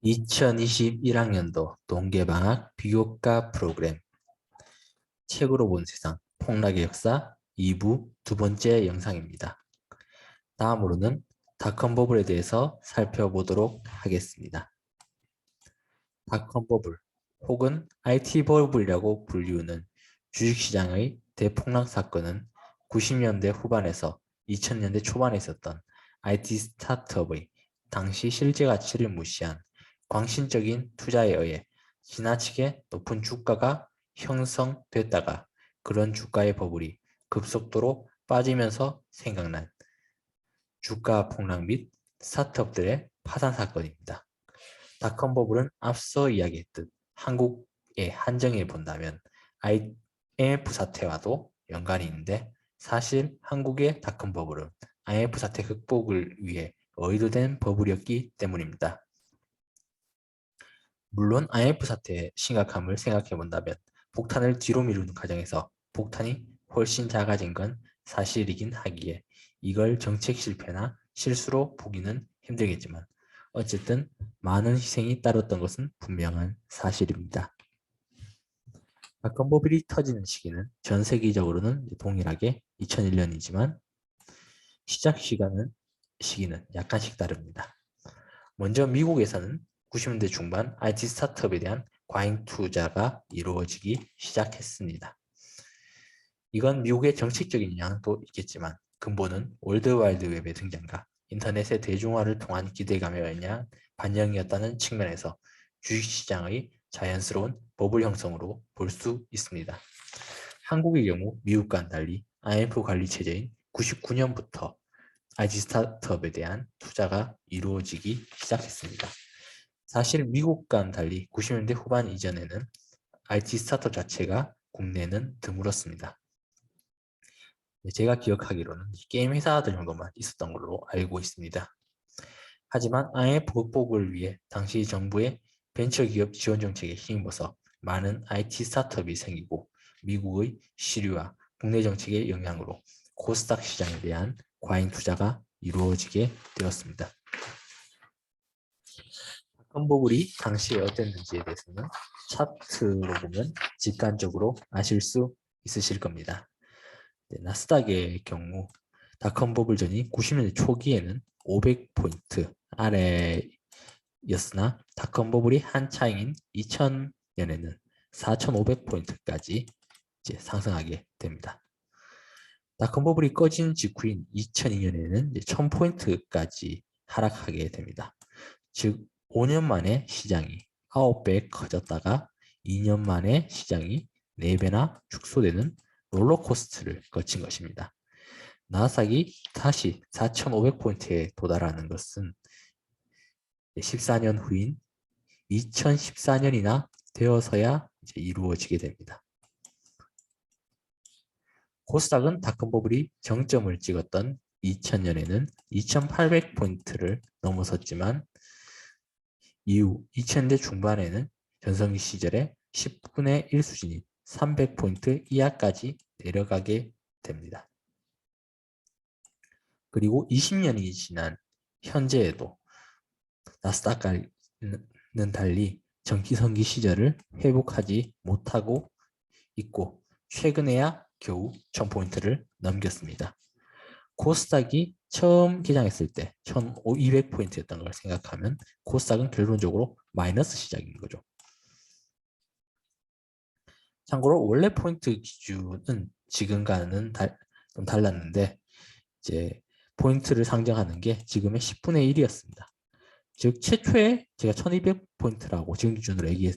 2021학년도 동계방학 비교과 프로그램 책으로 본 세상 폭락의 역사 2부 두 번째 영상입니다. 다음으로는 닷컴 버블에 대해서 살펴보도록 하겠습니다. 닷컴 버블 혹은 IT 버블이라고 불리우는 주식시장의 대폭락 사건은 90년대 후반에서 2000년대 초반에 있었던 IT 스타트업의 당시 실제 가치를 무시한 광신적인 투자에 의해 지나치게 높은 주가가 형성됐다가 그런 주가의 버블이 급속도로 빠지면서 생각난 주가 폭락 및 스타트업들의 파산 사건입니다. 닷컴 버블은 앞서 이야기했듯 한국의 한정에 본다면 IMF 사태와도 연관이 있는데 사실 한국의 닷컴 버블은 IMF 사태 극복을 위해 의도된 버블이었기 때문입니다. 물론 IMF 사태의 심각함을 생각해 본다면 폭탄을 뒤로 미루는 과정에서 폭탄이 훨씬 작아진 건 사실이긴 하기에 이걸 정책 실패나 실수로 보기는 힘들겠지만 어쨌든 많은 희생이 따랐던 것은 분명한 사실입니다. 닷컴 버블이 터지는 시기는 전 세계적으로는 동일하게 2001년이지만 시작 시기는 약간씩 다릅니다. 먼저 미국에서는 90년대 중반 IT 스타트업에 대한 과잉 투자가 이루어지기 시작했습니다. 이건 미국의 정책적인 영향도 있겠지만 근본은 월드와이드웹의 등장과 인터넷의 대중화를 통한 기대감에 의한 반영이었다는 측면에서 주식시장의 자연스러운 버블 형성으로 볼 수 있습니다. 한국의 경우 미국과는 달리 IMF 관리 체제인 99년부터 IT 스타트업에 대한 투자가 이루어지기 시작했습니다. 사실 미국과는 달리 90년대 후반 이전에는 IT 스타트업 자체가 국내는 드물었습니다. 제가 기억하기로는 게임 회사들 정도만 있었던 걸로 알고 있습니다. 하지만 IMF 극복을 위해 당시 정부의 벤처기업 지원 정책에 힘입어서 많은 IT 스타트업이 생기고 미국의 시류와 국내 정책의 영향으로 코스닥 시장에 대한 과잉 투자가 이루어지게 되었습니다. 닷컴 버블이 당시에 어땠는지에 대해서는 차트로 보면 직관적으로 아실 수 있으실 겁니다. 나스닥의 경우 닷컴 버블 전이 90년대 초기에는 500포인트 아래였으나 닷컴 버블이 한창인 2000년에는 4,500포인트까지 상승하게 됩니다. 닷컴 버블이 꺼진 직후인 2002년에는 1000포인트까지 하락하게 됩니다. 즉 5년 만에 시장이 9배 커졌다가 2년 만에 시장이 4배나 축소되는 롤러코스터를 거친 것입니다. 나스닥이 다시 4,500포인트에 도달하는 것은 14년 후인 2014년이나 되어서야 이루어지게 됩니다. 코스닥은 닷컴 버블이 정점을 찍었던 2000년에는 2800포인트를 넘어섰지만 이후 2000대 중반에는 전성기 시절에 10분의 1 수준인 300포인트 이하까지 내려가게 됩니다. 그리고 20년이 지난 현재에도 나스닥과는 달리 정기성기 시절을 회복하지 못하고 있고 최근에야 겨우 1000포인트를 넘겼습니다. 코스닥이 처음 개장했을 때 1200포인트였던 걸 생각하면 코스닥은 결론적으로 마이너스 시작인 거죠. 참고로 원래 포인트 기준은 지금과는 좀 달랐는데 이제 포인트를 상정하는 게 지금의 10분의 1이었습니다. 즉 최초에 제가 1200포인트라고 지금 기준으로 얘기해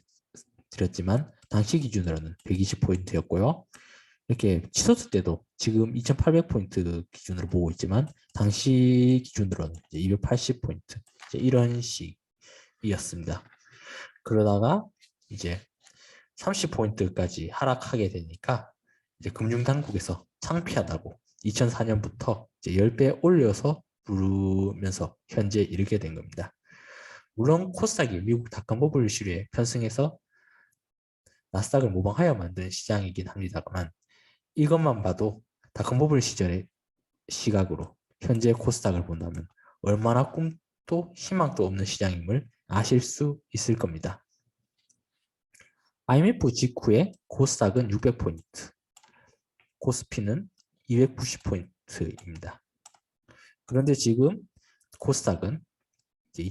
드렸지만 당시 기준으로는 120포인트였고요. 이렇게 치솟을 때도 지금 2800포인트 기준으로 보고 있지만 당시 기준으로는 이제 280포인트 이런 식이었습니다. 그러다가 이제 30포인트까지 하락하게 되니까 이제 금융당국에서 창피하다고 2004년부터 이제 10배 올려서 부르면서 현재 이르게 된 겁니다. 물론 코스닥이 미국 닷컴 버블 시류에 편승해서 나스닥을 모방하여 만든 시장이긴 합니다만 이것만 봐도 닷컴 버블 시절의 시각으로 현재 코스닥을 본다면 얼마나 꿈도 희망도 없는 시장임을 아실 수 있을 겁니다. IMF 직후에 코스닥은 600포인트, 코스피는 290포인트입니다. 그런데 지금 코스닥은 이제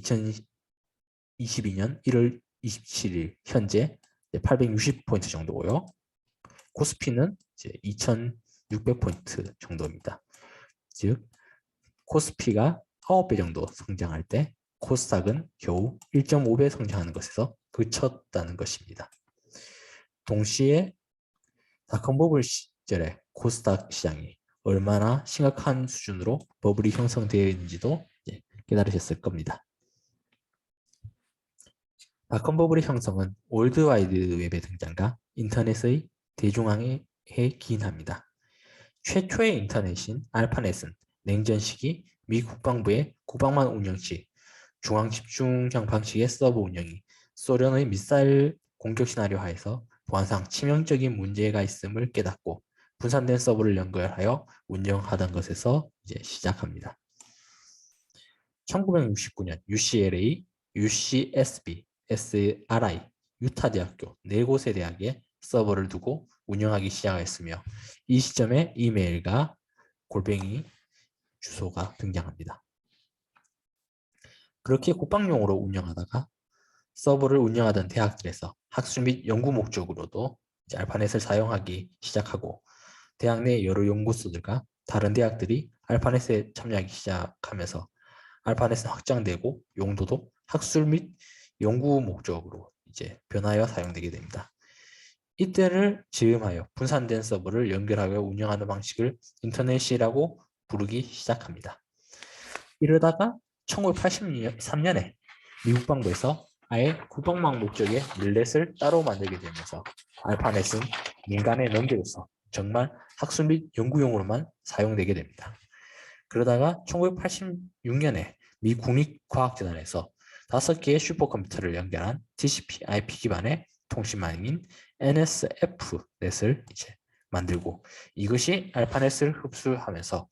2022년 1월 27일 현재 860포인트 정도고요. 코스피는 이제 2600포인트 정도입니다. 즉 코스피가 9배 정도 성장할 때 코스닥은 겨우 1.5배 성장하는 것에서 그쳤다는 것입니다. 동시에 닷컴버블 시절에 코스닥 시장이 얼마나 심각한 수준으로 버블이 형성되어 있는지도 깨달으셨을 겁니다. 닷컴버블의 형성은 월드와이드 웹의 등장과 인터넷의 대중화에 기인합니다. 최초의 인터넷인 알파넷은 냉전 시기 미 국방부의 국방망 운영 시 중앙집중형 방식의 서버 운영이 소련의 미사일 공격 시나리오 하에서 보안상 치명적인 문제가 있음을 깨닫고 분산된 서버를 연결하여 운영하던 것에서 시작합니다. 1969년 UCLA, UCSB, SRI, 유타 대학교 4곳의 대학에 서버를 두고 운영하기 시작했으며 이 시점에 이메일과 골뱅이 주소가 등장합니다. 그렇게 국방용으로 운영하다가 서버를 운영하던 대학들에서 학술 및 연구 목적으로도 알파넷을 사용하기 시작하고 대학 내 여러 연구소들과 다른 대학들이 알파넷에 참여하기 시작하면서 알파넷은 확장되고 용도도 학술 및 연구 목적으로 변하여 사용되게 됩니다. 이때를 즈음하여 분산된 서버를 연결하여 운영하는 방식을 인터넷이라고 부르기 시작합니다. 이러다가 1983년에 미국 방부에서 아예 국방망 목적의 밀렛을 따로 만들게 되면서 알파넷은 민간에 넘겨져서 정말 학술 및 연구용으로만 사용되게 됩니다. 그러다가 1986년에 미 국립과학재단에서 5개의 슈퍼컴퓨터를 연결한 TCP/IP 기반의 통신망인 NSF넷을 만들고 이것이 알파넷을 흡수하면서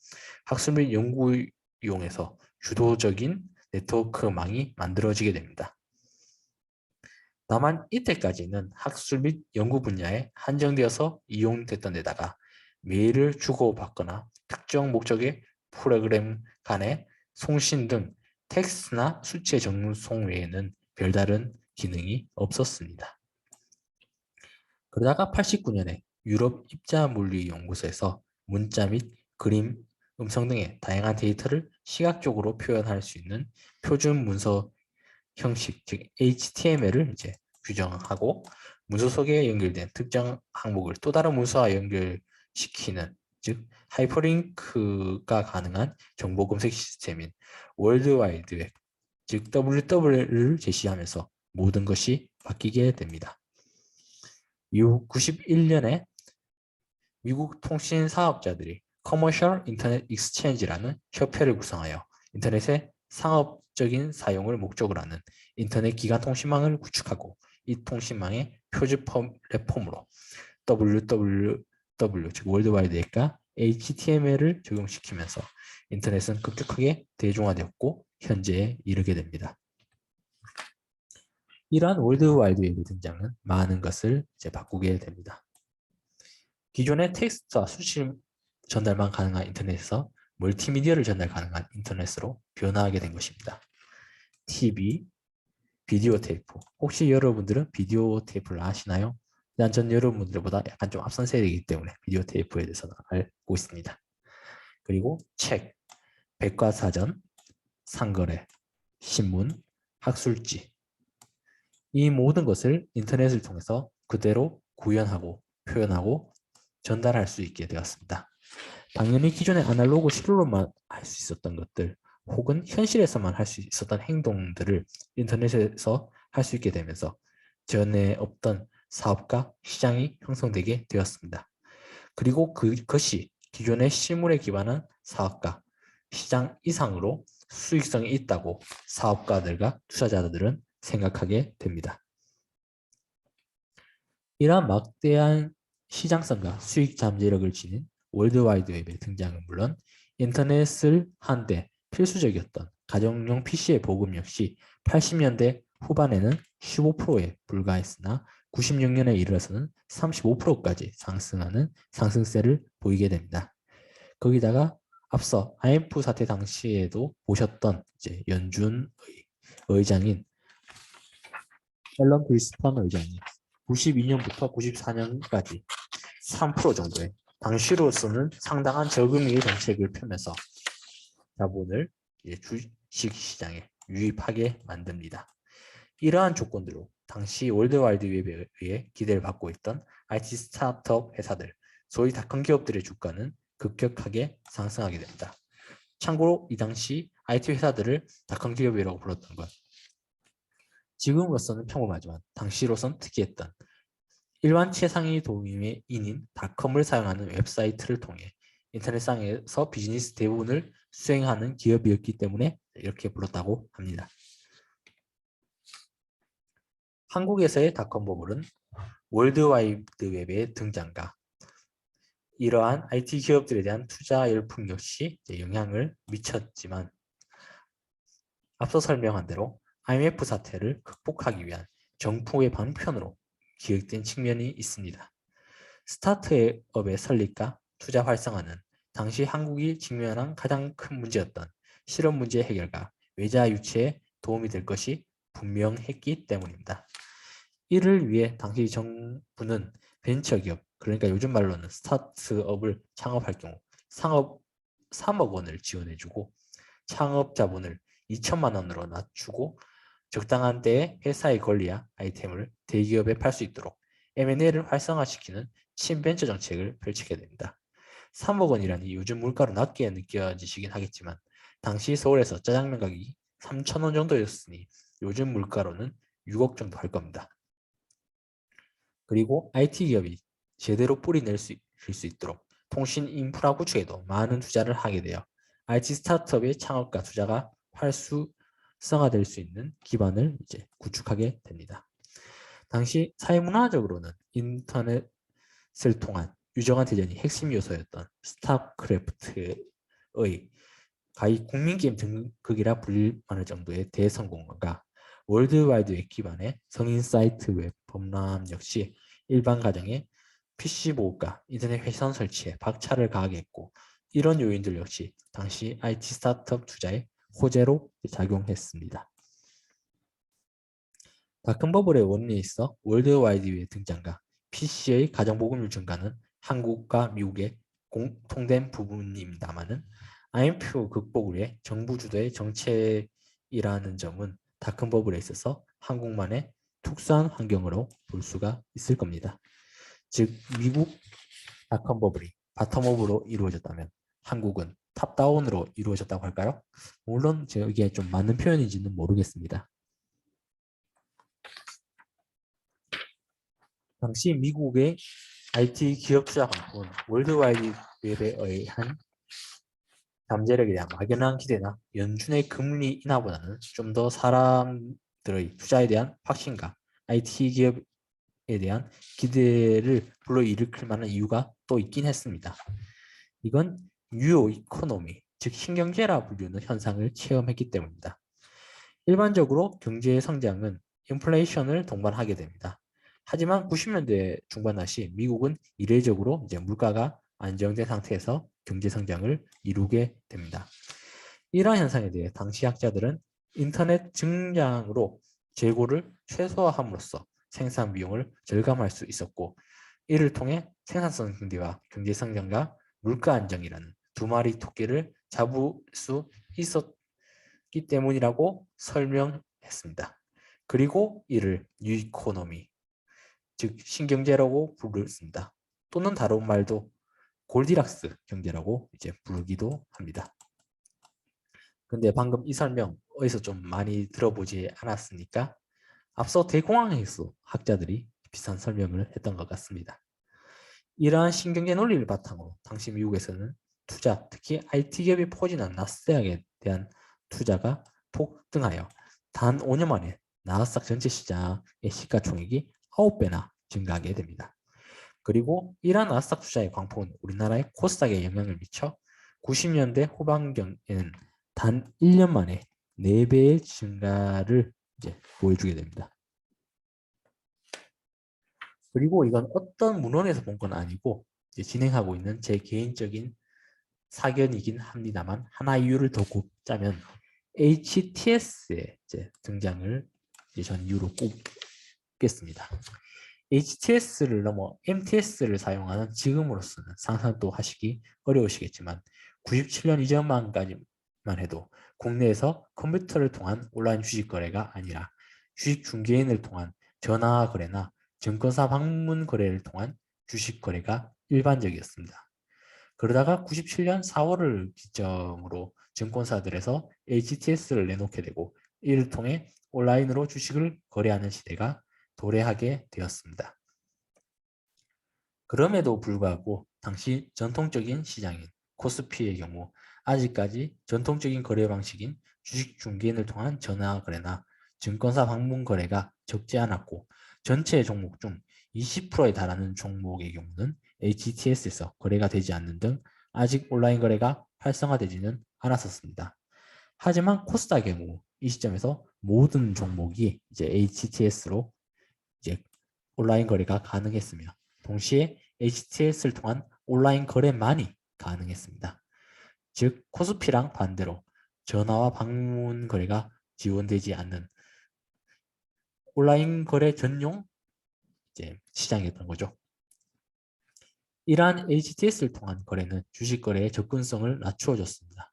학술 및 연구용에서 주도적인 네트워크망이 만들어지게 됩니다. 다만 이때까지는 학술 및 연구 분야에 한정되어서 이용됐던 데다가 메일을 주고받거나 특정 목적의 프로그램 간의 송신 등 텍스트나 수치의 전송 외에는 별다른 기능이 없었습니다. 그러다가 89년에 유럽 입자물리연구소에서 문자 및 그림, 음성 등의 다양한 데이터를 시각적으로 표현할 수 있는 표준 문서 형식, 즉 HTML을 규정하고 문서 속에 연결된 특정 항목을 또 다른 문서와 연결시키는 즉 하이퍼링크가 가능한 정보 검색 시스템인 월드와이드 웹, 즉 WW를 제시하면서 모든 것이 바뀌게 됩니다. 이후 91년에 미국 통신 사업자들이 커머셜 인터넷 익스체인지라는 협회를 구성하여 인터넷의 상업적인 사용을 목적으로 하는 인터넷 기간 통신망을 구축하고 이 통신망의 표준 플랫폼으로 WWW, 즉 월드와이드 웹과 HTML을 적용시키면서 인터넷은 급격하게 대중화되었고 현재에 이르게 됩니다. 이러한 월드와이드 웹의 등장은 많은 것을 바꾸게 됩니다. 기존의 텍스트와 수치 전달만 가능한 인터넷에서 멀티미디어를 전달 가능한 인터넷으로 변화하게 된 것입니다. TV, 비디오 테이프. 혹시 여러분들은 비디오 테이프를 아시나요? 전 여러분들보다 약간 좀 앞선 세대이기 때문에 비디오 테이프에 대해서는 알고 있습니다. 그리고 책, 백과사전, 상거래, 신문, 학술지. 이 모든 것을 인터넷을 통해서 그대로 구현하고 표현하고 전달할 수 있게 되었습니다. 당연히 기존의 아날로그 실로만 할 수 있었던 것들 혹은 현실에서만 할 수 있었던 행동들을 인터넷에서 할 수 있게 되면서 전에 없던 사업과 시장이 형성되게 되었습니다. 그리고 그것이 기존의 실물에 기반한 사업과 시장 이상으로 수익성이 있다고 사업가들과 투자자들은 생각하게 됩니다. 이러한 막대한 시장성과 수익 잠재력을 지닌 월드와이드 웹의 등장은 물론 인터넷을 한데 필수적이었던 가정용 PC의 보급 역시 80년대 후반에는 15%에 불과했으나 96년에 이르러서는 35%까지 상승하는 상승세를 보이게 됩니다. 거기다가 앞서 IMF 사태 당시에도 보셨던 이제 연준 의장인 앨런 글스턴 의장이 92년부터 94년까지 3% 정도의 당시로서는 상당한 저금리 정책을 펴면서 자본을 주식 시장에 유입하게 만듭니다. 이러한 조건들로 당시 월드와이드 웹에 의해 기대를 받고 있던 IT 스타트업 회사들, 소위 닷컴 기업들의 주가는 급격하게 상승하게 됩니다. 참고로 이 당시 IT 회사들을 닷컴 기업이라고 불렀던 것, 지금으로서는 평범하지만 당시로선 특이했던 일반 최상위 도메인인 닷컴을 사용하는 웹사이트를 통해 인터넷상에서 비즈니스 대부분을 수행하는 기업이었기 때문에 이렇게 불렀다고 합니다. 한국에서의 닷컴 버블은 월드와이드 웹의 등장과 이러한 IT 기업들에 대한 투자 열풍 역시 영향을 미쳤지만 앞서 설명한 대로 IMF 사태를 극복하기 위한 정부의 방편으로 기획된 측면이 있습니다. 스타트업의 설립과 투자 활성화는 당시 한국이 직면한 가장 큰 문제였던 실업 문제 해결과 외자 유치에 도움이 될 것이 분명했기 때문입니다. 이를 위해 당시 정부는 벤처기업, 그러니까 요즘 말로는 스타트업을 창업할 경우 상업 3억 원을 지원해주고 창업 자본을 2천만 원으로 낮추고 적당한 때에 회사의 권리와 아이템을 대기업에 팔 수 있도록 M&A를 활성화시키는 신벤처 정책을 펼치게 됩니다. 3억 원이라니 요즘 물가로 낮게 느껴지시긴 하겠지만 당시 서울에서 짜장면 가격이 3,000원 정도였으니 요즘 물가로는 6억 정도 할 겁니다. 그리고 IT 기업이 제대로 뿌리 수 있도록 통신 인프라 구축에도 많은 투자를 하게 되어 IT 스타트업의 창업과 투자가 활성화될 수 있는 기반을 이제 구축하게 됩니다. 당시 사회문화적으로는 인터넷을 통한 유정한 대전이 핵심 요소였던 스타크래프트의 가히 국민게임 등극이라 불릴 만할 정도의 대성공과 월드와이드 웹 기반의 성인 사이트 웹 범람 역시 일반 가정의 PC 보급과 인터넷 회선 설치에 박차를 가하게 했고 이런 요인들 역시 당시 IT 스타트업 투자의 호재로 작용했습니다. 닷컴 버블의 원인에 있어 월드와이드 웹의 등장과 PC의 가정보급률 증가는 한국과 미국의 공통된 부분입니다만은 IMF 극복을 위해 정부 주도의 정책이라는 점은 닷컴 버블에 있어서 한국만의 특수한 환경으로 볼 수가 있을 겁니다. 즉 미국 닷컴 버블이 바텀업으로 이루어졌다면 한국은 탑다운으로 이루어졌다고 할까요? 물론 이게 좀 맞는 표현인지는 모르겠습니다. 당시 미국의 IT 기업 투자 광풍은 월드와이드 웹에 의한 잠재력에 대한 막연한 기대나 연준의 금리 인하보다는 좀 더 사람들의 투자에 대한 확신과 IT 기업에 대한 기대를 불러일으킬 만한 이유가 또 있긴 했습니다. 이건 뉴요 이코노미, 즉 신경제라 불리는 현상을 체험했기 때문입니다. 일반적으로 경제의 성장은 인플레이션을 동반하게 됩니다. 하지만 90년대 중반다시 미국은 이례적으로 이제 물가가 안정된 상태에서 경제 성장을 이루게 됩니다. 이러한 현상에 대해 당시 학자들은 인터넷 증장으로 재고를 최소화함으로써 생산 비용을 절감할 수 있었고 이를 통해 생산성 증대와 경제 성장과 물가 안정이라는 두 마리 토끼를 잡을 수 있었기 때문이라고 설명했습니다. 그리고 이를 뉴이코노미, 즉 신경제라고 부르습니다. 또는 다른 말도 골디락스 경제라고 이제 부르기도 합니다. 근데 방금 이 설명 어디서 좀 많이 들어보지 않았습니까? 앞서 대공황학에서 학자들이 비슷한 설명을 했던 것 같습니다. 이러한 신경제 논리를 바탕으로 당시 미국에서는 투자, 특히 IT 기업이 포진한 나스닥에 대한 투자가 폭등하여 단 5년 만에 나스닥 전체 시장의 시가총액이 9배나 증가하게 됩니다. 그리고 이러한 나스닥 투자의 광풍은 우리나라의 코스닥에 영향을 미쳐 90년대 후반경에는 단 1년 만에 4배의 증가를 이제 보여주게 됩니다. 그리고 이건 어떤 문헌에서 본 건 아니고 이제 진행하고 있는 제 개인적인 사견이긴 합니다만 하나 이유를 더 꼽자면 HTS의 이제 등장을 이제 전 이유로 꼽겠습니다. HTS를 넘어 MTS를 사용하는 지금으로서는 상상도 하시기 어려우시겠지만 97년 이전만까지만 해도 국내에서 컴퓨터를 통한 온라인 주식 거래가 아니라 주식 중개인을 통한 전화 거래나 증권사 방문 거래를 통한 주식 거래가 일반적이었습니다. 그러다가 97년 4월을 기점으로 증권사들에서 HTS를 내놓게 되고 이를 통해 온라인으로 주식을 거래하는 시대가 도래하게 되었습니다. 그럼에도 불구하고 당시 전통적인 시장인 코스피의 경우 아직까지 전통적인 거래 방식인 주식 중개인을 통한 전화 거래나 증권사 방문 거래가 적지 않았고 전체 종목 중 20%에 달하는 종목의 경우는 HTS에서 거래가 되지 않는 등 아직 온라인 거래가 활성화되지는 않았었습니다. 하지만 코스닥의 경우 이 시점에서 모든 종목이 이제 HTS로 이제 온라인 거래가 가능했으며 동시에 HTS를 통한 온라인 거래만이 가능했습니다. 즉 코스피랑 반대로 전화와 방문 거래가 지원되지 않는 온라인 거래 전용 이제 시장이었던 거죠. 이러한 HTS를 통한 거래는 주식 거래의 접근성을 낮추어줬습니다.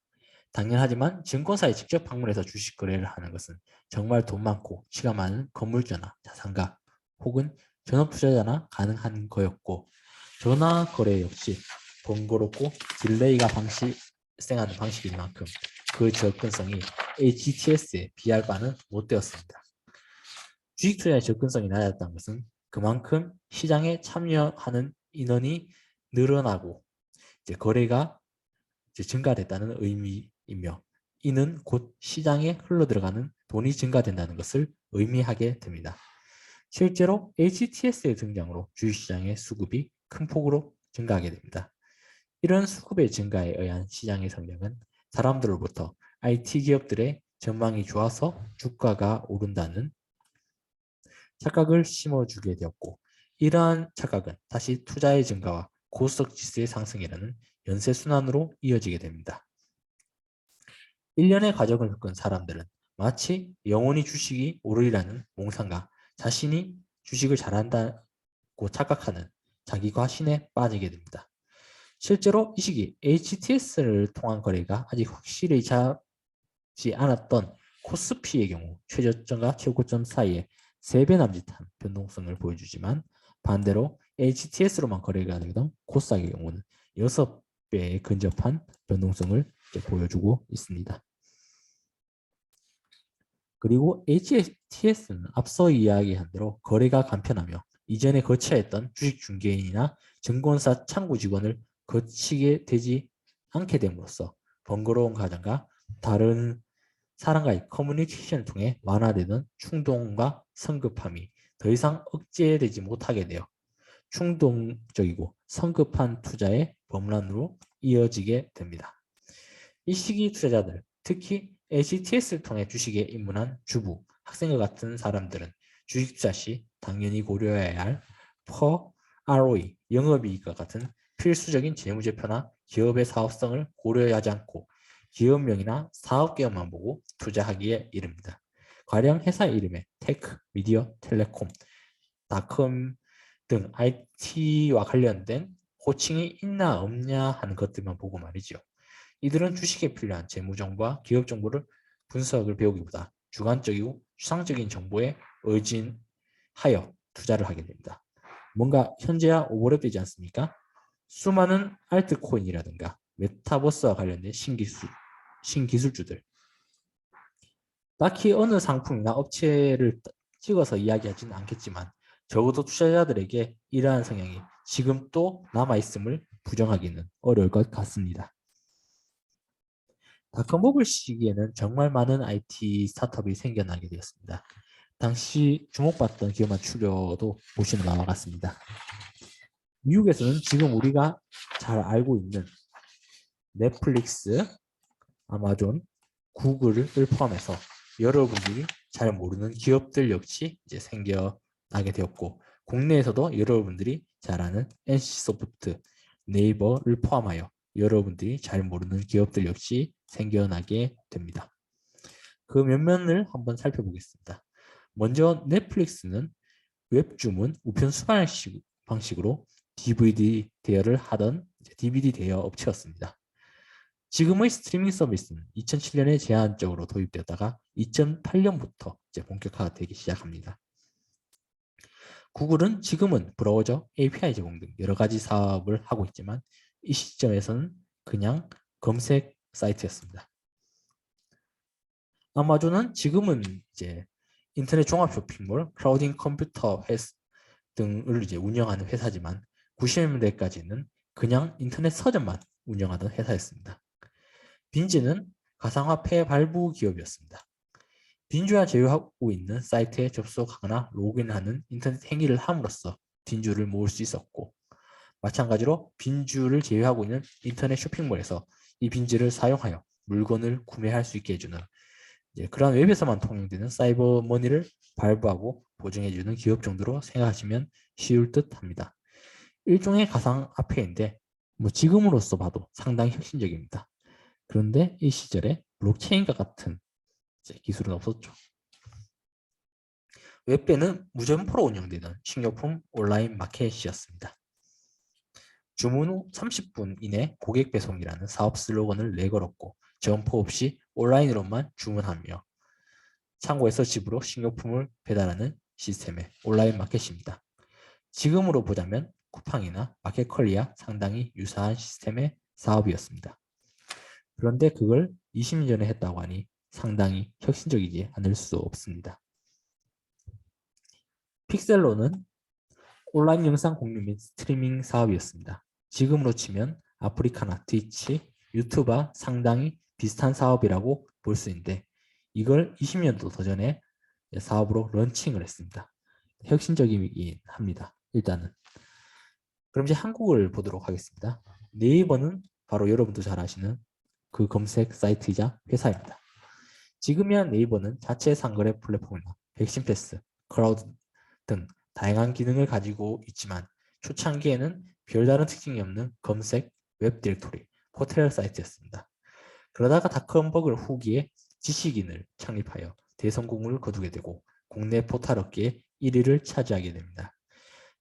당연하지만 증권사에 직접 방문해서 주식 거래를 하는 것은 정말 돈 많고 시간 많은 건물주나 자산가 혹은 전업 투자자나 가능한 거였고 전화 거래 역시 번거롭고 딜레이가 발생하는 방식인 만큼 그 접근성이 HTS에 비할 바는 못 되었습니다. 주식 투자의 접근성이 낮았다는 것은 그만큼 시장에 참여하는 인원이 늘어나고 이제 거래가 이제 증가됐다는 의미이며 이는 곧 시장에 흘러들어가는 돈이 증가된다는 것을 의미하게 됩니다. 실제로 HTS의 등장으로 주식시장의 수급이 큰 폭으로 증가하게 됩니다. 이런 수급의 증가에 의한 시장의 성장은 사람들로부터 IT 기업들의 전망이 좋아서 주가가 오른다는 착각을 심어주게 되었고 이러한 착각은 다시 투자의 증가와 고스닥 지수의 상승이라는 연쇄순환으로 이어지게 됩니다. 일련의 과정을 겪은 사람들은 마치 영원히 주식이 오르리라는 몽상과 자신이 주식을 잘한다고 착각하는 자기 과신에 빠지게 됩니다. 실제로 이 시기 HTS를 통한 거래가 아직 확실해지지 않았던 코스피의 경우 최저점과 최고점 사이에 3배 남짓한 변동성을 보여주지만 반대로 HTS로만 거래가 되던 코스닥의 경우는 6배에 근접한 변동성을 보여주고 있습니다. 그리고 HTS는 앞서 이야기한 대로 거래가 간편하며 이전에 거쳐야 했던 주식 중개인이나 증권사 창구 직원을 거치게 되지 않게 됨으로써 번거로운 과정과 다른 사람과의 커뮤니케이션을 통해 완화되는 충동과 성급함이 더 이상 억제되지 못하게 되어 충동적이고 성급한 투자의 범람으로 이어지게 됩니다. 이 시기 투자자들, 특히 HTS를 통해 주식에 입문한 주부, 학생과 같은 사람들은 주식 투자 시 당연히 고려해야 할 per ROE, 영업이익과 같은 필수적인 재무제표나 기업의 사업성을 고려하지 않고 기업명이나 사업계획만 보고 투자하기에 이릅니다. 가령 회사 이름에 테크, 미디어, 텔레콤, 닷컴 등 IT와 관련된 호칭이 있나 없냐 하는 것들만 보고 말이죠. 이들은 주식에 필요한 재무정보와 기업정보를 분석을 배우기보다 주관적이고 추상적인 정보에 의진하여 투자를 하게 됩니다. 뭔가 현재와 오버랩되지 않습니까? 수많은 알트코인이라든가 메타버스와 관련된 신기술주들 딱히 어느 상품이나 업체를 찍어서 이야기하지는 않겠지만 적어도 투자자들에게 이러한 성향이 지금 또 남아있음을 부정하기는 어려울 것 같습니다. 닷컴버블 시기에는 정말 많은 IT 스타트업이 생겨나게 되었습니다. 당시 주목받던 기업만 추려도 보시는 바와 같습니다. 미국에서는 지금 우리가 잘 알고 있는 넷플릭스, 아마존, 구글을 포함해서 여러분들이 잘 모르는 기업들 역시 이제 생겨나게 되었고, 국내에서도 여러분들이 잘 아는 NC소프트, 네이버를 포함하여 여러분들이 잘 모르는 기업들 역시 생겨나게 됩니다. 그 면면을 한번 살펴보겠습니다. 먼저 넷플릭스는 웹주문 우편 수방 방식으로 DVD 대여를 하던 DVD 대여 업체였습니다. 지금의 스트리밍 서비스는 2007년에 제한적으로 도입되었다가 2008년부터 이제 본격화가 되기 시작합니다. 구글은 지금은 브라우저, API 제공 등 여러 가지 사업을 하고 있지만 이 시점에서는 그냥 검색 사이트였습니다. 아마존은 지금은 이제 인터넷 종합 쇼핑몰, 클라우딩 컴퓨터 등을 이제 운영하는 회사지만 90년대까지는 그냥 인터넷 서점만 운영하던 회사였습니다. 빈즈는 가상화폐 발부 기업이었습니다. 빈주와 제휴하고 있는 사이트에 접속하거나 로그인하는 인터넷 행위를 함으로써 빈주를 모을 수 있었고, 마찬가지로 빈주를 제휴하고 있는 인터넷 쇼핑몰에서 이 빈주를 사용하여 물건을 구매할 수 있게 해주는 그러한 웹에서만 통용되는 사이버 머니를 발부하고 보증해주는 기업 정도로 생각하시면 쉬울 듯 합니다. 일종의 가상화폐인데 지금으로서 봐도 상당히 혁신적입니다. 그런데 이 시절에 블록체인과 같은 기술은 없었죠. 웹배는 무점포로 운영되는 식료품 온라인 마켓이었습니다. 주문 후 30분 이내 고객 배송이라는 사업 슬로건을 내걸었고 점포 없이 온라인으로만 주문하며 창고에서 집으로 식료품을 배달하는 시스템의 온라인 마켓입니다. 지금으로 보자면 쿠팡이나 마켓컬리와 상당히 유사한 시스템의 사업이었습니다. 그런데 그걸 20년 전에 했다고 하니 상당히 혁신적이지 않을 수 없습니다. 픽셀로는 온라인 영상 공유 및 스트리밍 사업이었습니다. 지금으로 치면 아프리카나 트위치, 유튜브와 상당히 비슷한 사업이라고 볼 수 있는데 이걸 20년도 더 전에 사업으로 런칭을 했습니다. 혁신적이긴 합니다. 일단은. 그럼 이제 한국을 보도록 하겠습니다. 네이버는 바로 여러분도 잘 아시는 그 검색 사이트이자 회사입니다. 지금이야 네이버는 자체 상거래 플랫폼이나 백신 패스, 클라우드 등 다양한 기능을 가지고 있지만 초창기에는 별다른 특징이 없는 검색, 웹 디렉토리, 포털 사이트였습니다. 그러다가 닷컴버그 후기에 지식인을 창립하여 대성공을 거두게 되고 국내 포털 업계의 1위를 차지하게 됩니다.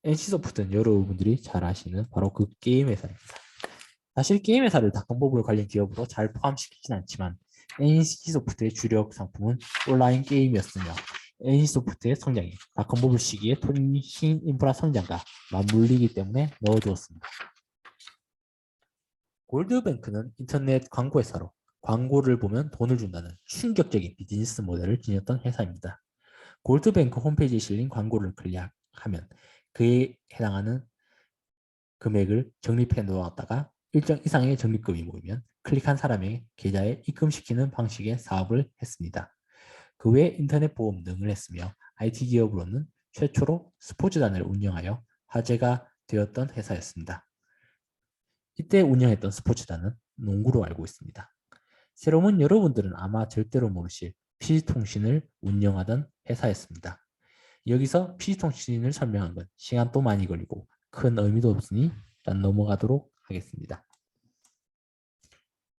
NC소프트는 여러분들이 잘 아시는 바로 그 게임 회사입니다. 사실 게임 회사를 닷컴버블 관련 기업으로 잘 포함시키진 않지만 NC소프트의 주력 상품은 온라인 게임이었으며 NC소프트의 성장이 닷컴버블 시기의 신 인프라 성장과 맞물리기 때문에 넣어두었습니다. 골드뱅크는 인터넷 광고 회사로 광고를 보면 돈을 준다는 충격적인 비즈니스 모델을 지녔던 회사입니다. 골드뱅크 홈페이지에 실린 광고를 클릭하면 그에 해당하는 금액을 적립해 놓았다가 일정 이상의 적립금이 모이면 클릭한 사람의 계좌에 입금시키는 방식의 사업을 했습니다. 그 외 인터넷 보험 등을 했으며 IT 기업으로는 최초로 스포츠단을 운영하여 화제가 되었던 회사였습니다. 이때 운영했던 스포츠단은 농구로 알고 있습니다. 새로운 여러분들은 아마 절대로 모르실 PC통신을 운영하던 회사였습니다. 여기서 PC통신을 설명한 건 시간도 많이 걸리고 큰 의미도 없으니 일단 넘어가도록 하겠습니다.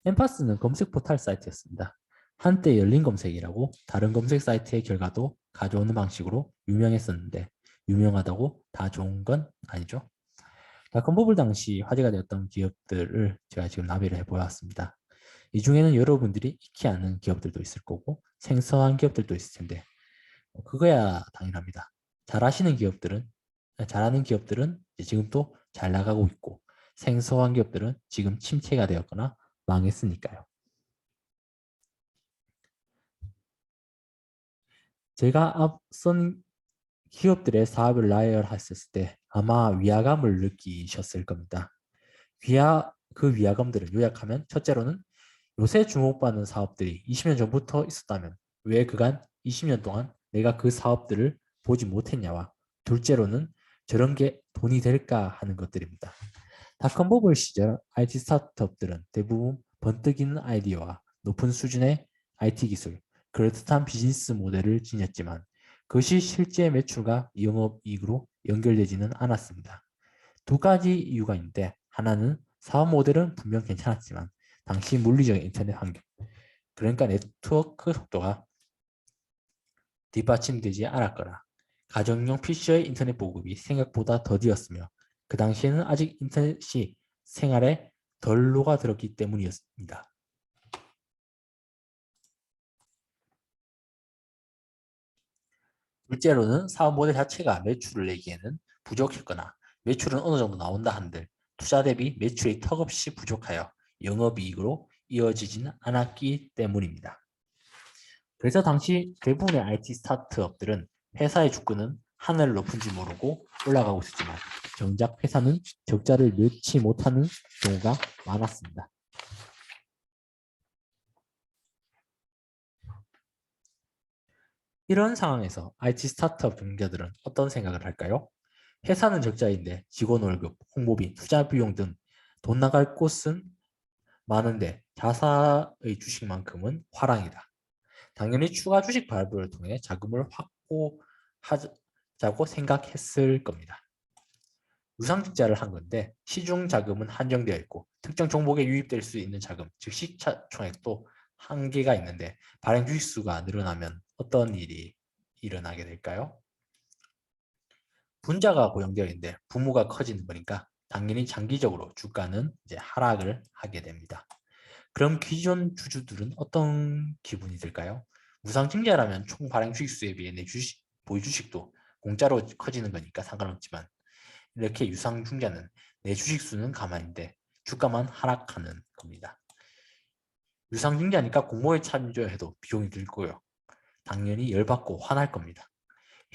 엠파스는 검색 포털 사이트였습니다. 한때 열린 검색이라고 다른 검색 사이트의 결과도 가져오는 방식으로 유명했었는데 유명하다고 다 좋은 건 아니죠. 닷컴버블 당시 화제가 되었던 기업들을 제가 지금 나열을 해보았습니다. 이 중에는 여러분들이 익히 아는 기업들도 있을 거고 생소한 기업들도 있을 텐데 그거야 당연합니다. 잘하는 기업들은 지금 또 잘 나가고 있고 생소한 기업들은 지금 침체가 되었거나 망했으니까요. 제가 앞선 기업들의 사업을 나열했을 때 아마 위화감을 느끼셨을 겁니다. 그 위화감들을 요약하면 첫째로는 요새 주목받는 사업들이 20년 전부터 있었다면 왜 그간 20년 동안 내가 그 사업들을 보지 못했냐와 둘째로는 저런 게 돈이 될까 하는 것들입니다. 닷컴버블 시절 IT 스타트업들은 대부분 번뜩이는 아이디어와 높은 수준의 IT 기술 그럴듯한 비즈니스 모델을 지녔지만 그것이 실제 매출과 영업이익으로 연결되지는 않았습니다. 두 가지 이유가 있는데 하나는 사업 모델은 분명 괜찮았지만 당시 물리적인 인터넷 환경, 그러니까 네트워크 속도가 뒷받침되지 않았거나 가정용 PC의 인터넷 보급이 생각보다 더디었으며 그 당시에는 아직 인터넷이 생활에 덜 녹아들었기 때문이었습니다. 둘째로는 사업 모델 자체가 매출을 내기에는 부족했거나 매출은 어느 정도 나온다 한들 투자 대비 매출이 턱없이 부족하여 영업이익으로 이어지지는 않았기 때문입니다. 그래서 당시 대부분의 IT 스타트업들은 회사의 주가는 하늘을 높은 줄 모르고 올라가고 있었지만 정작 회사는 적자를 면치 못하는 경우가 많았습니다. 이런 상황에서 IT 스타트업 경영자들은 어떤 생각을 할까요? 회사는 적자인데 직원 월급, 홍보비, 투자 비용 등 돈 나갈 곳은 많은데 자사의 주식만큼은 화랑이다. 당연히 추가 주식 발굴을 통해 자금을 확보하자고 생각했을 겁니다. 유상증자를 한 건데 시중 자금은 한정되어 있고 특정 종목에 유입될 수 있는 자금, 즉 시가총액도 한계가 있는데 발행 주식수가 늘어나면 어떤 일이 일어나게 될까요? 분자가 고정되어 있는데 부모가 커지는 거니까 당연히 장기적으로 주가는 이제 하락을 하게 됩니다. 그럼 기존 주주들은 어떤 기분이 들까요? 무상증자라면 총 발행 주식수에 비해 내 보유 주식도 공짜로 커지는 거니까 상관없지만 이렇게 유상증자는 내 주식수는 가만인데 주가만 하락하는 겁니다. 유상증자니까 공모에 참여해도 비용이 들고요. 당연히 열받고 화날 겁니다.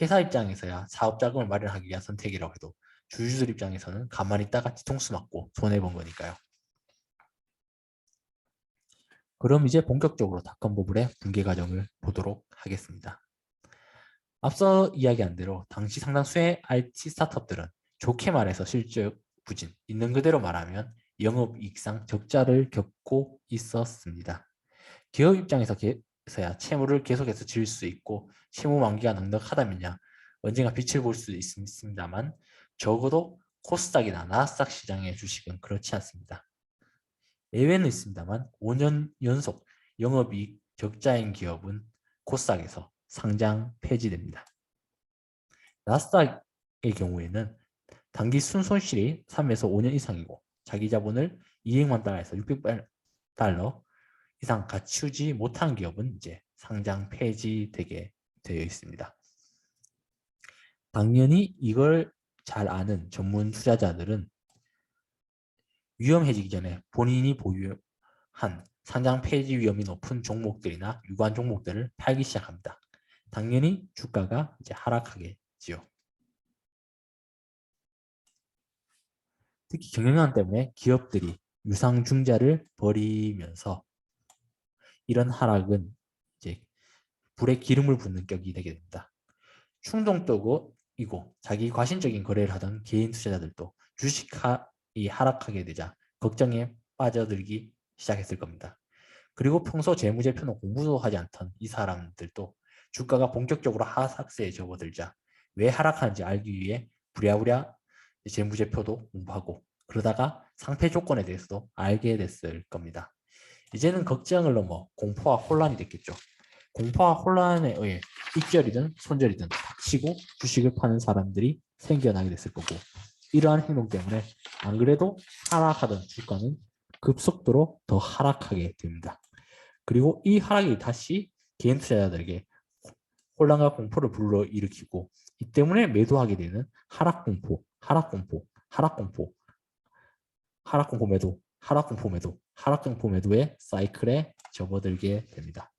회사 입장에서야 사업 자금을 마련하기 위한 선택이라고 해도 주주들 입장에서는 가만히 있다가 뒤통수 맞고 손해본 거니까요. 그럼 이제 본격적으로 닷컴 버블의 붕괴 과정을 보도록 하겠습니다. 앞서 이야기한 대로 당시 상당수의 IT 스타트업들은 좋게 말해서 실적 부진, 있는 그대로 말하면 영업이익상 적자를 겪고 있었습니다. 기업 입장에서야 채무를 계속해서 지을 수 있고 채무 만기가 넉넉하다면야 언젠가 빛을 볼 수 있습니다만 적어도 코스닥이나 나스닥 시장의 주식은 그렇지 않습니다. 예외는 있습니다만 5년 연속 영업이익 적자인 기업은 코스닥에서 상장 폐지됩니다. 나스닥의 경우에는 단기 순손실이 3에서 5년 이상이고 자기 자본을 200만 달러에서 600달러 이상 갖추지 못한 기업은 이제 상장 폐지되게 되어 있습니다. 당연히 이걸 잘 아는 전문 투자자들은 위험해지기 전에 본인이 보유한 상장 폐지 위험이 높은 종목들이나 유관 종목들을 팔기 시작합니다. 당연히 주가가 이제 하락하겠지요. 특히 경영난 때문에 기업들이 유상증자를 벌이면서 이런 하락은 이제 불에 기름을 붓는 격이 되게 됩니다. 충동적이고 자기 과신적인 거래를 하던 개인 투자자들도 주식이 하락하게 되자 걱정에 빠져들기 시작했을 겁니다. 그리고 평소 재무제표는 공부도 하지 않던 이 사람들도 주가가 본격적으로 하락세에 접어들자 왜 하락하는지 알기 위해 부랴부랴 재무제표도 공부하고 그러다가 상패 조건에 대해서도 알게 됐을 겁니다. 이제는 걱정을 넘어 공포와 혼란이 됐겠죠. 공포와 혼란에 의해 입절이든 손절이든 닥치고 주식을 파는 사람들이 생겨나게 됐을 거고 이러한 행동 때문에 안 그래도 하락하던 주가는 급속도로 더 하락하게 됩니다. 그리고 이 하락이 다시 개인 투자자들에게 혼란과 공포를 불러일으키고 이 때문에 매도하게 되는 하락공포, 하락공포, 하락공포, 하락공포 매도, 하락공포 매도, 하락공포 매도의 사이클에 접어들게 됩니다.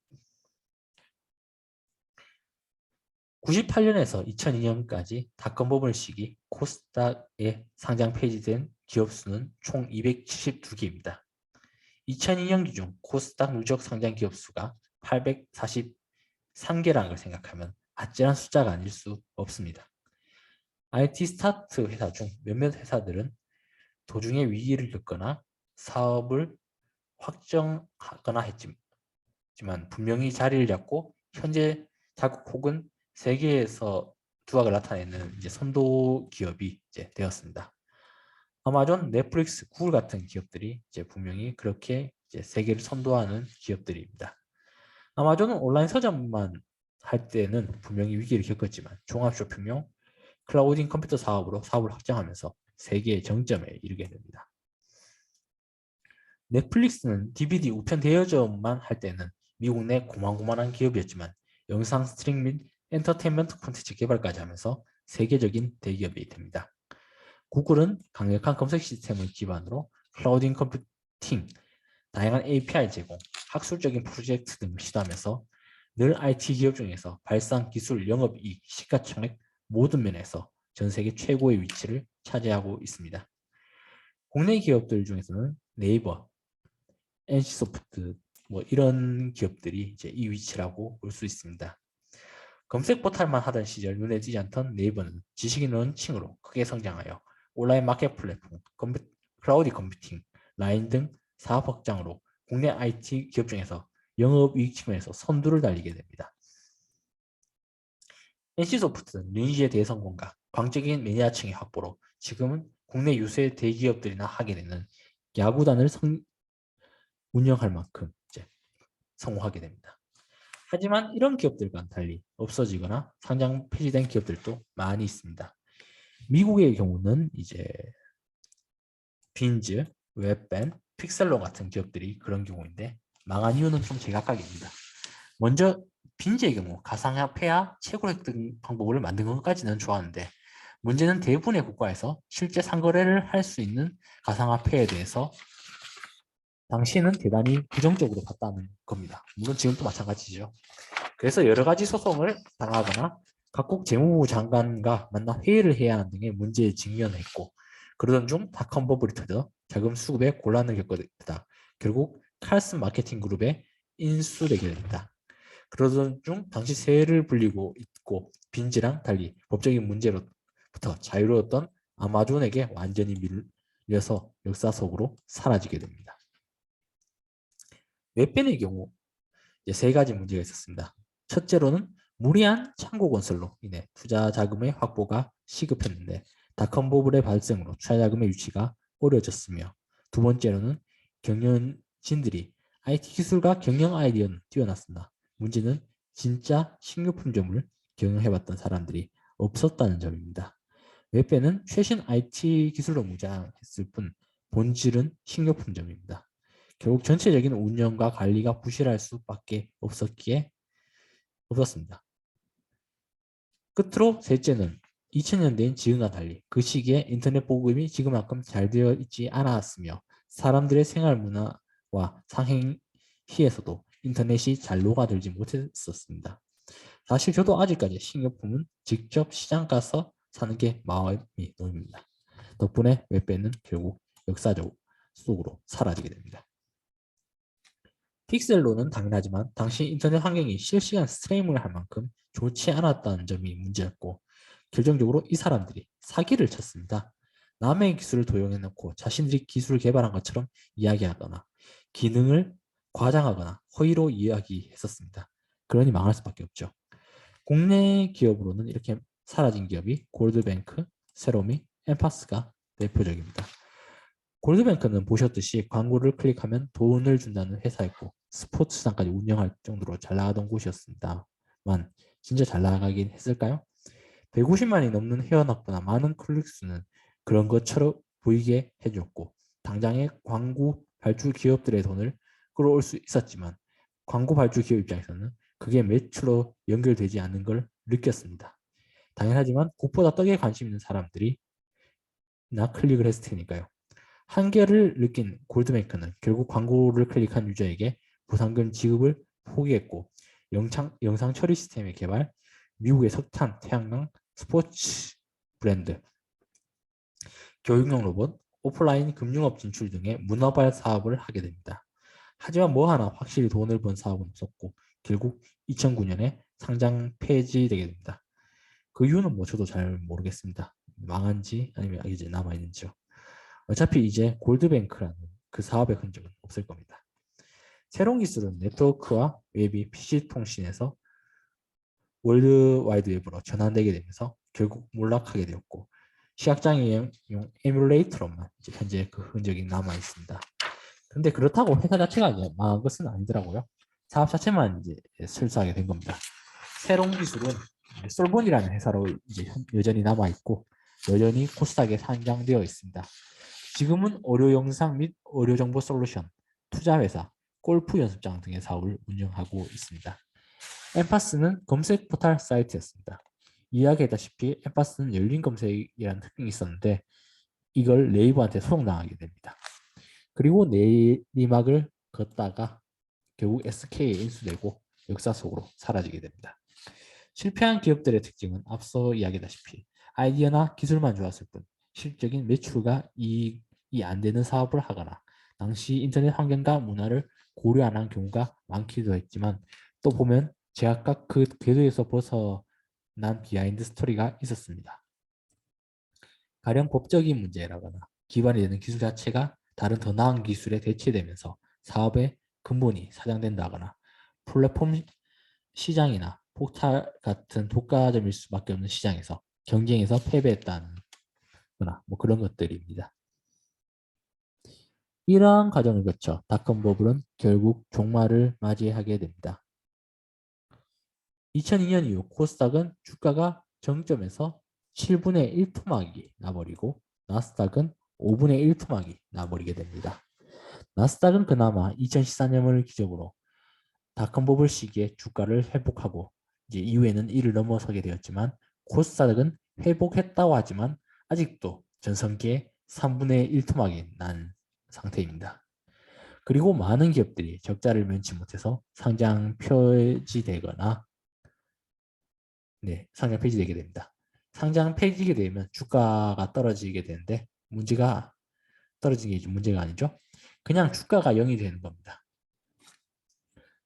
98년에서 2002년까지 닷컴버블 시기 코스닥에 상장 폐지된 기업 수는 총 272개입니다. 2002년 기준 코스닥 누적 상장 기업 수가 843개라는 걸 생각하면 아찔한 숫자가 아닐 수 없습니다. IT 스타트 회사 중 몇몇 회사들은 도중에 위기를 겪거나 사업을 확정하거나 했지만 있지만 분명히 자리를 잡고 현재 자국 혹은 세계에서 두각을 나타내는 이제 선도 기업이 이제 되었습니다. 아마존, 넷플릭스, 구글 같은 기업들이 이제 분명히 그렇게 이제 세계를 선도하는 기업들입니다. 아마존은 온라인 서점만 할 때는 분명히 위기를 겪었지만 종합 쇼핑용 클라우딩 컴퓨터 사업으로 사업을 확장하면서 세계의 정점에 이르게 됩니다. 넷플릭스는 DVD 우편 대여점만 할 때는 미국 내 고만고만한 기업이었지만 영상 스트리밍 및 엔터테인먼트 콘텐츠 개발까지 하면서 세계적인 대기업이 됩니다. 구글은 강력한 검색 시스템을 기반으로 클라우딩 컴퓨팅, 다양한 API 제공, 학술적인 프로젝트 등을 시도하면서 늘 IT 기업 중에서 발상, 기술, 영업이익, 시가총액 모든 면에서 전 세계 최고의 위치를 차지하고 있습니다. 국내 기업들 중에서는 네이버, NC소프트 뭐 이런 기업들이 이제 이 위치라고 볼 수 있습니다. 검색 포탈만 하던 시절 눈에 띄지 않던 네이버는 지식인 런칭으로 크게 성장하여 온라인 마켓 플랫폼, 클라우드 컴퓨팅, 라인 등 사업 확장으로 국내 IT 기업 중에서 영업이익 측면에서 선두를 달리게 됩니다. NC소프트는 리니지의 대성공과 광적인 매니아층의 확보로 지금은 국내 유수의 대기업들이나 하게 되는 야구단을 운영할 만큼 이제 성공하게 됩니다. 하지만 이런 기업들과는 달리 없어지거나 상장 폐지된 기업들도 많이 있습니다. 미국의 경우는 이제 빈즈, 웹밴, 픽셀로 같은 기업들이 그런 경우인데 망한 이유는 좀 제각각입니다. 먼저 빈즈의 경우 가상화폐와 채굴 획득 방법을 만든 것까지는 좋았는데 문제는 대부분의 국가에서 실제 상거래를 할 수 있는 가상화폐에 대해서 당시에는 대단히 부정적으로 봤다는 겁니다. 물론 지금도 마찬가지죠. 그래서 여러 가지 소송을 당하거나 각국 재무부 장관과 만나 회의를 해야 하는 등의 문제에 직면했고 그러던 중 닷컴 버블이 터져 자금 수급에 곤란을 겪게 되다. 결국 칼슨 마케팅 그룹에 인수되게 됩니다. 그러던 중 당시 세를 불리고 있고 빈지랑 달리 법적인 문제로부터 자유로웠던 아마존에게 완전히 밀려서 역사 속으로 사라지게 됩니다. 웹밴의 경우 세 가지 문제가 있었습니다. 첫째로는 무리한 창고 건설로 인해 투자 자금의 확보가 시급했는데 닷컴 버블의 발생으로 투자 자금의 유치가 어려워졌으며 두 번째로는 경영진들이 IT 기술과 경영 아이디어는 뛰어났으나 문제는 진짜 식료품점을 경영해봤던 사람들이 없었다는 점입니다. 웹밴은 최신 IT 기술로 무장했을 뿐 본질은 식료품점입니다. 결국 전체적인 운영과 관리가 부실할 수밖에 없었습니다. 끝으로 셋째는 2000년대인 지금과 달리 그 시기에 인터넷 보급이 지금만큼 잘 되어 있지 않았으며 사람들의 생활 문화와 상행시에서도 인터넷이 잘 녹아들지 못했었습니다. 사실 저도 아직까지 식료품은 직접 시장 가서 사는 게 마음이 놓입니다. 덕분에 웹밴은 결국 역사적 속으로 사라지게 됩니다. 픽셀로는 당연하지만 당시 인터넷 환경이 실시간 스트리밍을 할 만큼 좋지 않았다는 점이 문제였고 결정적으로 이 사람들이 사기를 쳤습니다. 남의 기술을 도용해놓고 자신들이 기술을 개발한 것처럼 이야기하거나 기능을 과장하거나 허위로 이야기했었습니다. 그러니 망할 수밖에 없죠. 국내 기업으로는 이렇게 사라진 기업이 골드뱅크, 세로미, 엠파스가 대표적입니다. 골드뱅크는 보셨듯이 광고를 클릭하면 돈을 준다는 회사였고 스포츠장까지 운영할 정도로 잘 나가던 곳이었습니다만 진짜 잘 나가긴 했을까요? 150만이 넘는 회원 확보나 많은 클릭수는 그런 것처럼 보이게 해줬고 당장의 광고 발주 기업들의 돈을 끌어올 수 있었지만 광고 발주 기업 입장에서는 그게 매출로 연결되지 않는 걸 느꼈습니다. 당연하지만 그보다 떡에 관심 있는 사람들이 나 클릭을 했을 테니까요. 한계를 느낀 골드뱅크는 결국 광고를 클릭한 유저에게 보상금 지급을 포기했고 영상 처리 시스템의 개발, 미국의 석탄, 태양광, 스포츠 브랜드, 교육용 로봇, 오프라인 금융업 진출 등의 문어발 사업을 하게 됩니다. 하지만 뭐 하나 확실히 돈을 번 사업은 없었고 결국 2009년에 상장 폐지되게 됩니다. 그 이유는 뭐 저도 잘 모르겠습니다. 망한지 아니면 이제 남아있는지요. 어차피 이제 골드뱅크라는 그 사업의 흔적은 없을 겁니다. 새로운 기술은 네트워크와 웹이 PC 통신에서 월드와이드 웹으로 전환되게 되면서 결국 몰락하게 되었고 시각장애용 에뮬레이터로만 현재 그 흔적이 남아 있습니다. 근데 그렇다고 회사 자체가 이제 망한 것은 아니더라고요. 사업 자체만 이제 실수하게 된 겁니다. 새로운 기술은 솔본이라는 회사로 이제 여전히 남아 있고 여전히 코스닥에 상장되어 있습니다. 지금은 의료 영상 및 의료 정보 솔루션, 투자 회사, 골프 연습장 등의 사업을 운영하고 있습니다. 엠파스는 검색 포털 사이트였습니다. 이야기했다시피 엠파스는 열린 검색이라는 특징이 있었는데 이걸 네이버한테 소송당하게 됩니다. 그리고 내리막을 걷다가 결국 SK에 인수되고 역사 속으로 사라지게 됩니다. 실패한 기업들의 특징은 앞서 이야기했다시피 아이디어나 기술만 좋았을 뿐 실질적인 매출과 이익이 안 되는 사업을 하거나 당시 인터넷 환경과 문화를 고려 안 한 경우가 많기도 했지만 또 보면 제각각 그 궤도에서 벗어난 비하인드 스토리가 있었습니다. 가령 법적인 문제라거나 기반이 되는 기술 자체가 다른 더 나은 기술에 대체되면서 사업의 근본이 사장된다거나 플랫폼 시장이나 포탈 같은 독과점일 수밖에 없는 시장에서 경쟁에서 패배했다거나 뭐 그런 것들입니다. 이러한 과정을 거쳐 닷컴 버블은 결국 종말을 맞이하게 됩니다. 2002년 이후 코스닥은 주가가 정점에서 7분의 1 토막이 나버리고 나스닥은 5분의 1 토막이 나버리게 됩니다. 나스닥은 그나마 2014년을 기점으로 닷컴 버블 시기에 주가를 회복하고 이제 이후에는 이를 넘어서게 되었지만 코스닥은 회복했다고 하지만 아직도 전성기에 3분의 1 토막이 난 상태입니다. 그리고 많은 기업들이 적자를 면치 못해서 상장 폐지되거나 상장 폐지되게 됩니다. 상장 폐지게 되면 주가가 떨어지게 되는데 문제가 떨어지는 게 문제가 아니죠. 그냥 주가가 0이 되는 겁니다.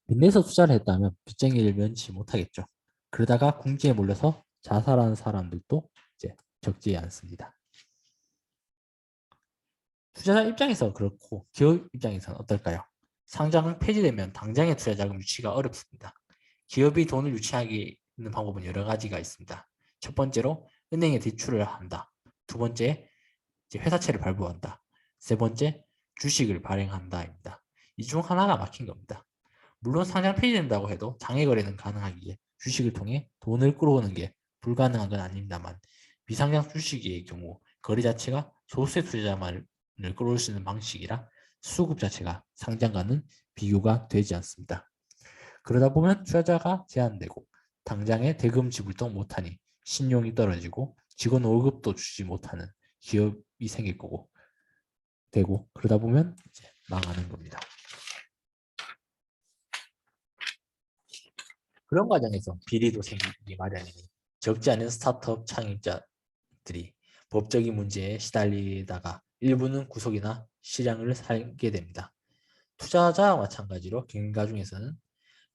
빚내서 투자를 했다면 빚쟁이를 면치 못하겠죠. 그러다가 궁지에 몰려서 자살하는 사람들도 이제 적지 않습니다. 투자자 입장에서 그렇고 기업 입장에서는 어떨까요? 상장 폐지되면 당장의 투자 자금 유치가 어렵습니다. 기업이 돈을 유치하기 있는 방법은 여러 가지가 있습니다. 첫 번째로 은행에 대출을 한다. 두 번째, 회사채를 발부한다. 세 번째, 주식을 발행한다입니다. 이 중 하나가 막힌 겁니다. 물론 상장 폐지된다고 해도 장외 거래는 가능하기에 주식을 통해 돈을 끌어오는 게 불가능한 건 아닙니다만 미상장 주식의 경우 거래 자체가 소수의 투자자만을 끌어올 수 있는 방식이라 수급 자체가 상장과는 비교가 되지 않습니다. 그러다 보면 투자자가 제한되고 당장에 대금 지불도 못하니 신용이 떨어지고 직원 월급도 주지 못하는 기업이 생길 거고 되고 그러다 보면 이제 망하는 겁니다. 그런 과정에서 비리도 생기기 마련이니 적지 않은 스타트업 창립자들이 법적인 문제에 시달리다가 일부는 구속이나 실형을 살게 됩니다. 투자자와 마찬가지로 경영가 중에서는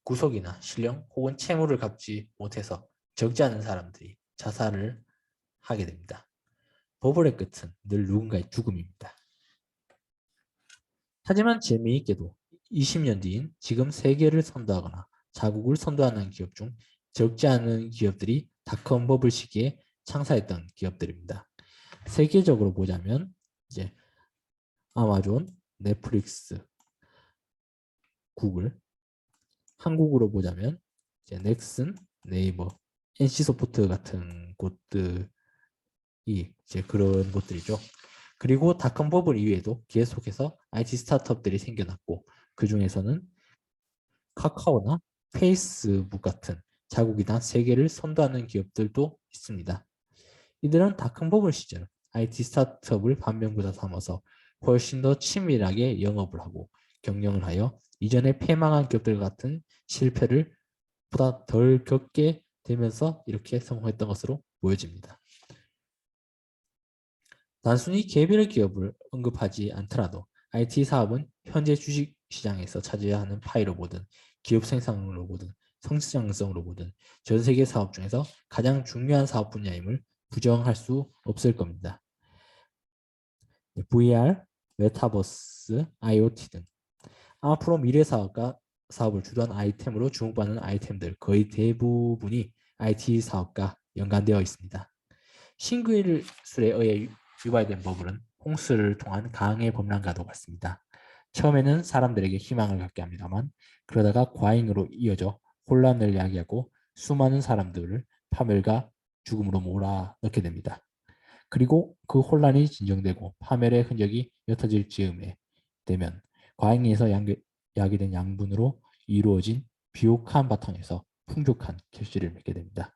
구속이나 실형 혹은 채무를 갚지 못해서 적지 않은 사람들이 자살을 하게 됩니다. 버블의 끝은 늘 누군가의 죽음입니다. 하지만 재미있게도 20년 뒤인 지금 세계를 선도하거나 자국을 선도하는 기업 중 적지 않은 기업들이 닷컴 버블 시기에 창사했던 기업들입니다. 세계적으로 보자면 이제 아마존, 넷플릭스, 구글, 한국으로 보자면 이제 넥슨, 네이버, NC소프트 같은 곳들이 이제 그런 곳들이죠. 그리고 닷컴 버블 이외에도 계속해서 IT 스타트업들이 생겨났고 그 중에서는 카카오나 페이스북 같은 자국이나 세계를 선도하는 기업들도 있습니다. 이들은 닷컴 버블 시절 IT 스타트업을 반면교사 삼아서 훨씬 더 치밀하게 영업을 하고 경영을 하여 이전에 패망한 기업들 같은 실패를 보다 덜 겪게 되면서 이렇게 성공했던 것으로 보여집니다. 단순히 개별 기업을 언급하지 않더라도 IT 사업은 현재 주식시장에서 차지하는 파이로 보든 기업 생산으로 보든 성장성으로 보든 전 세계 사업 중에서 가장 중요한 사업 분야임을 부정할 수 없을 겁니다. VR, 메타버스, IoT 등 앞으로 미래 사업을 주도한 아이템으로 주목받는 아이템들 거의 대부분이 IT 사업과 연관되어 있습니다. 신기술에 의해 유발된 버블은 홍수를 통한 강의 범람과도 같습니다. 처음에는 사람들에게 희망을 갖게 합니다만 그러다가 과잉으로 이어져 혼란을 야기하고 수많은 사람들을 파멸과 죽음으로 몰아넣게 됩니다. 그리고 그 혼란이 진정되고 파멸의 흔적이 옅어질 즈음에 되면 과잉에서 야기된 양분으로 이루어진 비옥한 바탕에서 풍족한 결실을 맺게 됩니다.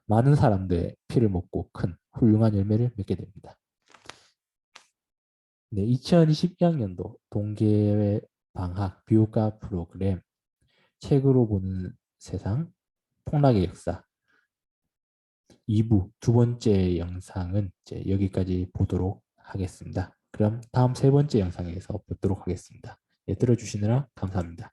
많은 사람들의 피를 먹고 큰 훌륭한 열매를 맺게 됩니다. 네, 2022학년도 동계회 방학 비옥과 프로그램 책으로 보는 세상 폭락의 역사 2부 두 번째 영상은 이제 여기까지 보도록 하겠습니다. 그럼 다음 세 번째 영상에서 뵙도록 하겠습니다. 예, 들어주시느라 감사합니다.